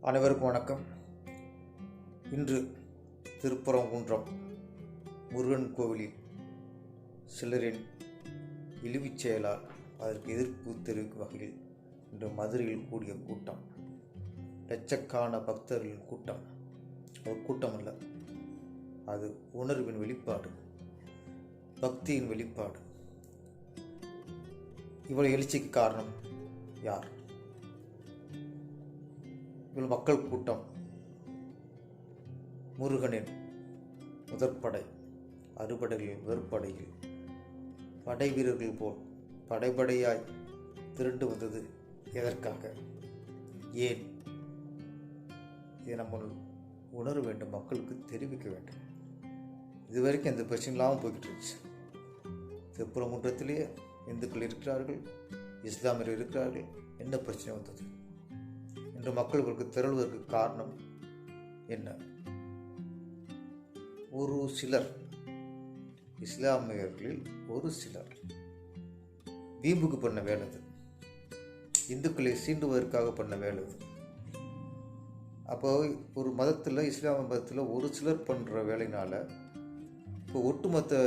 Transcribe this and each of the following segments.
அனைவருக்கும் வணக்கம். இன்று திருப்பரங்குன்றம் முருகன் கோவிலில் சிலரின் இழிவுச் செயலால் அதற்கு எதிர்ப்பு தெரிவிக்கும் வகையில் இன்று மதுரையில் கூடிய கூட்டம், லட்சக்கான பக்தர்களின் கூட்டம். ஒரு கூட்டம் அல்ல, அது உணர்வின் வெளிப்பாடு, பக்தியின் வெளிப்பாடு. இவ்வளவு எழுச்சிக்கு காரணம் யார்? இவ்வளவு மக்கள் கூட்டம் முருகனின் முதற்படை, அறுபடைகளில் வெறுப்படையில் படை வீரர்கள் போல் படைபடையாய் திரண்டு வந்தது எதற்காக? ஏன்? இதை நம்ம உணர வேண்டும், மக்களுக்கு தெரிவிக்க வேண்டும். இதுவரைக்கும் எந்த பிரச்சனை இல்லாமல் போய்கிட்டு இருந்துச்சு. திருப்பரங்குன்றத்திலேயே இந்துக்கள் இருக்கிறார்கள், இஸ்லாமியர்கள் இருக்கிறார்கள். என்ன பிரச்சனை வந்தது? இன்று மக்களுக்கு திரளுவதற்கு காரணம் என்ன? ஒரு சிலர், இஸ்லாமியர்களில் ஒரு சிலர் வீம்புக்கு பண்ண வேலை அது, இந்துக்களை சீண்டுவதற்காக பண்ண வேலை அது. அப்போ ஒரு மதத்தில், இஸ்லாமிய மதத்தில் ஒரு சிலர் பண்ணுற வேலையினால இப்போ ஒட்டுமொத்த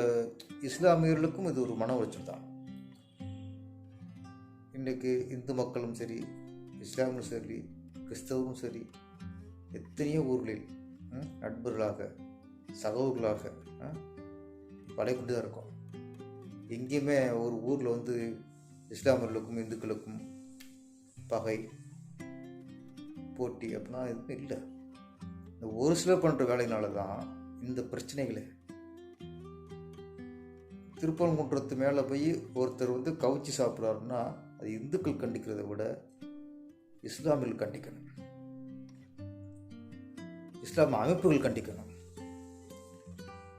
இஸ்லாமியர்களுக்கும் இது ஒரு மன உளைச்சல் தான். இன்றைக்கு இந்து மக்களும் சரி, இஸ்லாமும் சரி, கிறிஸ்தவரும் சரி, எத்தனையோ ஊர்களில் நண்பர்களாக, சகோதரர்களாக படை கொண்டு தான் இருக்கும். எங்கேயுமே ஒரு ஊரில் இஸ்லாமியர்களுக்கும் இந்துக்களுக்கும் பகை, போட்டி அப்படின்னா எதுவுமே இல்லை. இந்த ஒரு சிலர் பண்ணுற வேலையினால தான் இந்த பிரச்சனைகளே. திருப்பரங்குன்றத்து மேலே போய் ஒருத்தர் கவுச்சி சாப்பிட்றாருன்னா அது இந்துக்கள் கண்டிக்கிறத விட இஸ்லாமியர்கள் கண்டிக்கணும், இஸ்லாமிய அமைப்புகள் கண்டிக்கணும்.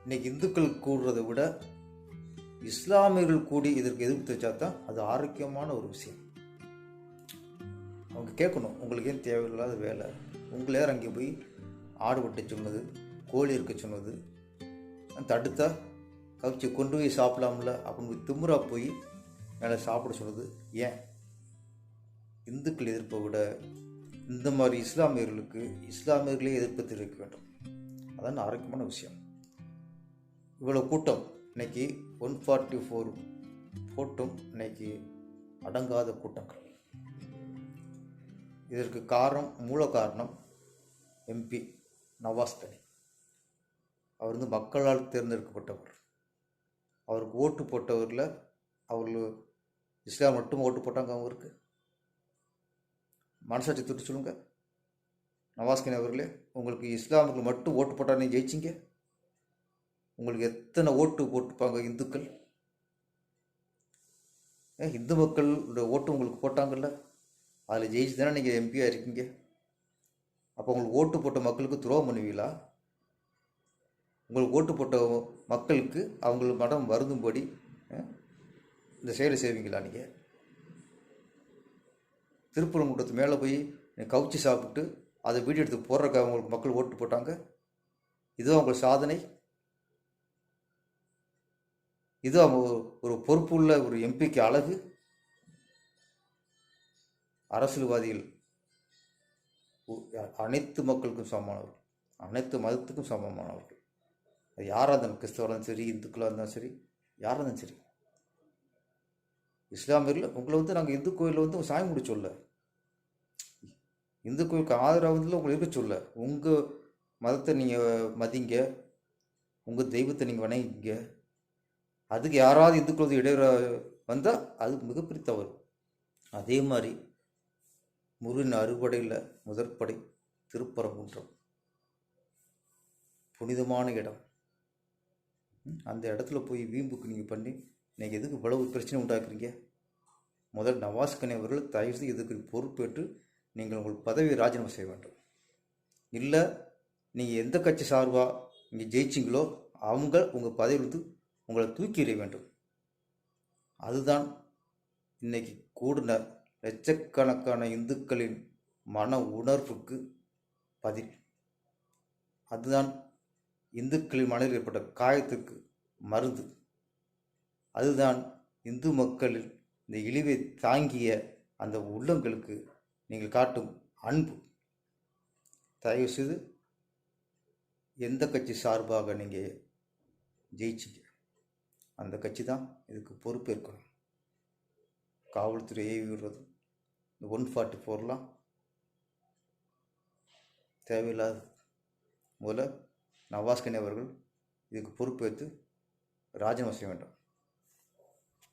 இன்னைக்கு இந்துக்கள் கூடுறதை விட இஸ்லாமியர்கள் கூடி இதற்கு எதிர்ப்பு தெரிவித்தா தான் அது ஆரோக்கியமான ஒரு விஷயம். அவங்க கேட்கணும், உங்களுக்கு ஏன் தேவையில்லாத வேலை? உங்களே அங்கே போய் ஆடு வெட்ட சொன்னது, கோழி இருக்க சொன்னது, தடுத்தா கவிச்சு கொண்டு போய் சாப்பிடலாம்ல அப்படின்னு திமுறா போய் மேலே சாப்பிட சொன்னது ஏன்? இந்துக்கள் எதிர்ப்பை விட இந்த மாதிரி இஸ்லாமியர்களுக்கு இஸ்லாமியர்களே எதிர்ப்பு தெரிவிக்க வேண்டும். அதான் ஆரோக்கியமான விஷயம். இவ்வளோ கூட்டம் இன்னைக்கு 144 போட்டும் இன்னைக்கு அடங்காத கூட்டங்கள். இதற்கு மூல காரணம் எம்பி நவாஸ் கனி. அவர் மக்களால் தேர்ந்தெடுக்கப்பட்டவர். அவருக்கு ஓட்டு போட்டவரில் அவர்கள் இஸ்லாம் மட்டும் ஓட்டு போட்டாங்க. அவருக்கு மனசாட்சி தொட்டு சொல்லுங்க, நவாஸ்கனி அவர்களே, உங்களுக்கு இஸ்லாமுக்கு மட்டும் ஓட்டு போட்டால் நீங்கள் ஜெயிச்சிங்க. உங்களுக்கு எத்தனை ஓட்டு போட்டுப்பாங்க இந்துக்கள்? இந்து மக்களோட ஓட்டு உங்களுக்கு போட்டாங்கல்ல, அதில் ஜெயிச்சு தானே நீங்கள் எம்பியாக இருக்கீங்க. அப்போ உங்களுக்கு ஓட்டு போட்ட மக்களுக்கு துரோகம் பண்ணுவீங்களா? உங்களுக்கு ஓட்டு போட்ட மக்களுக்கு அவங்களுக்கு மனம் வருந்தும்படி இந்த செயலை செய்வீங்களா? நீங்கள் திருப்பரங்குன்றத்து மேலே போய் கவுச்சி சாப்பிட்டு அதை வீடியோ எடுத்து போடுறக்காக அவங்களுக்கு மக்கள் ஓட்டு போட்டாங்க. இதுவும் அவங்க சாதனை. இது அவங்க ஒரு பொறுப்பு உள்ள ஒரு எம்பிக்கு அழகு. அரசியல்வாதிகள் அனைத்து மக்களுக்கும் சமமானவர்கள், அனைத்து மதத்துக்கும் சமமானவர்கள். அது யாராக இருந்தாலும், கிறிஸ்தவராக இருந்தாலும் சரி, இந்துக்களாக இருந்தாலும் சரி, யாராக இருந்தாலும் சரி. இஸ்லாமியர்கள் உங்களை நாங்கள் இந்து கோயிலில் சாமி முடிச்சு சொல்ல, இந்து கோயிலுக்கு ஆதரவு உங்களை இருக்க சொல்ல. உங்கள் மதத்தை நீங்கள் மதிங்க, உங்கள் தெய்வத்தை நீங்கள் வணங்கிங்க. அதுக்கு யாராவது இந்துக்கள் இடையூறு வந்தால் அது மிகப்பெரிய தவறு. அதே மாதிரி முருகன் அறுபடையில் முதற்படை திருப்பரங்குன்றம் புனிதமான இடம். அந்த இடத்துல போய் வீம்புக்கு நீங்கள் பண்ணி இன்னைக்கு எதுக்கு இவ்வளவு பிரச்சனை உண்டாக்குறீங்க? முதல் நவாஸ் கனி அவர்கள் தயவு செய்து இதுக்கு பொறுப்பேற்று நீங்கள் உங்கள் பதவியை ராஜினாமா செய்ய வேண்டும். இல்லை, நீங்கள் எந்த கட்சி சார்பாக நீங்கள் ஜெயிச்சிங்களோ அவங்க உங்கள் பதவியிலிருந்து உங்களை தூக்கி எறிய வேண்டும். அதுதான் இன்னைக்கு கூடின லட்சக்கணக்கான இந்துக்களின் மன உணர்வுக்கு பதில். அதுதான் இந்துக்களின் மனதில் ஏற்பட்ட காயத்துக்கு மருந்து. அதுதான் இந்து மக்களின் இந்த இழிவை தாங்கிய அந்த உள்ளங்களுக்கு நீங்கள் காட்டும் அன்பு. தயவுசெய்து எந்த கட்சி சார்பாக நீங்கள் ஜெயிச்சிங்க அந்த கட்சி தான் இதுக்கு பொறுப்பேற்கணும். காவல்துறை ஏவி விடுறது, இந்த 144லாம் தேவையில்லாத. முதல்ல நவாஸ்கனி அவர்கள் இதுக்கு பொறுப்பேற்று ராஜினாமா செய்ய வேண்டும்.